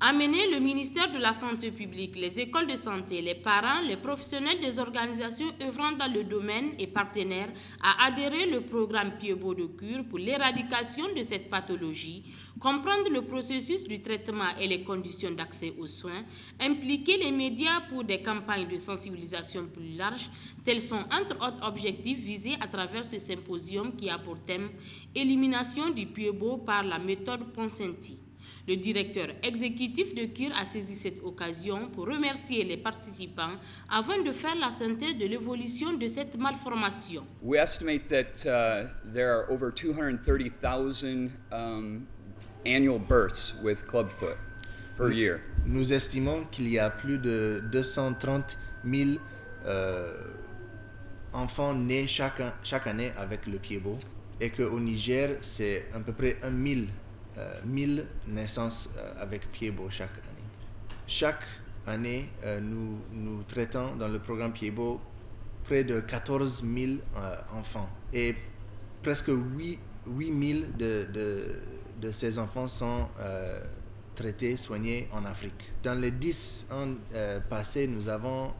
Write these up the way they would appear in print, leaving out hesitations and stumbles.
Amener le ministère de la Santé publique, les écoles de santé, les parents, les professionnels des organisations œuvrant dans le domaine et partenaires à adhérer au programme Piedbot de cure pour l'éradication de cette pathologie, comprendre le processus du traitement et les conditions d'accès aux soins, impliquer les médias pour des campagnes de sensibilisation plus larges, tels sont entre autres objectifs visés à travers ce symposium qui a pour thème « Élimination du Piedbot par la méthode Ponsenti ». Le directeur exécutif de Cure a saisi cette occasion pour remercier les participants avant de faire la synthèse de l'évolution de cette malformation. We estimate that there are over 230,000 annual births with clubfoot per year. Nous estimons qu'il y a plus de 230 000 enfants nés chaque année avec le Piedbot et qu'au Niger, c'est à peu près 1000 naissances avec Piedbot chaque année. Chaque année, nous traitons dans le programme Piedbot près de 14 000 enfants et presque 8 000 de ces enfants sont traités, soignés en Afrique. Dans les 10 ans passés, nous avons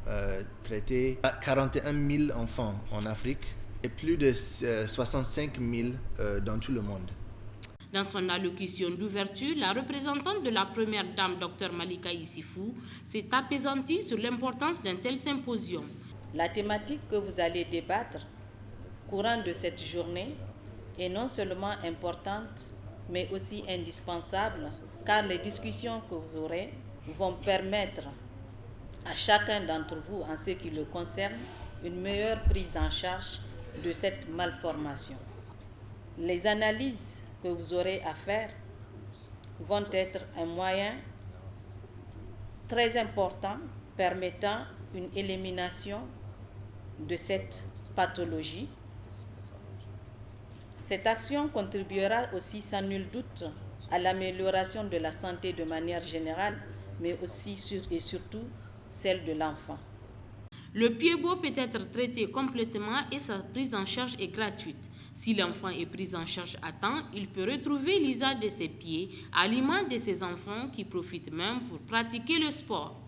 traité 41 000 enfants en Afrique et plus de 65 000 dans tout le monde. Dans son allocution d'ouverture, la représentante de la première dame, Dr Malika Issifou, s'est apaisantie sur l'importance d'un tel symposium. La thématique que vous allez débattre courant de cette journée est non seulement importante, mais aussi indispensable, car les discussions que vous aurez vont permettre à chacun d'entre vous, en ce qui le concerne, une meilleure prise en charge de cette malformation. Les analyses que vous aurez à faire vont être un moyen très important permettant une élimination de cette pathologie. Cette action contribuera aussi sans nul doute à l'amélioration de la santé de manière générale, mais aussi et surtout celle de l'enfant. Le Piedbot peut être traité complètement et sa prise en charge est gratuite. Si l'enfant est pris en charge à temps, il peut retrouver l'usage de ses pieds à l'image de ses enfants qui profitent même pour pratiquer le sport.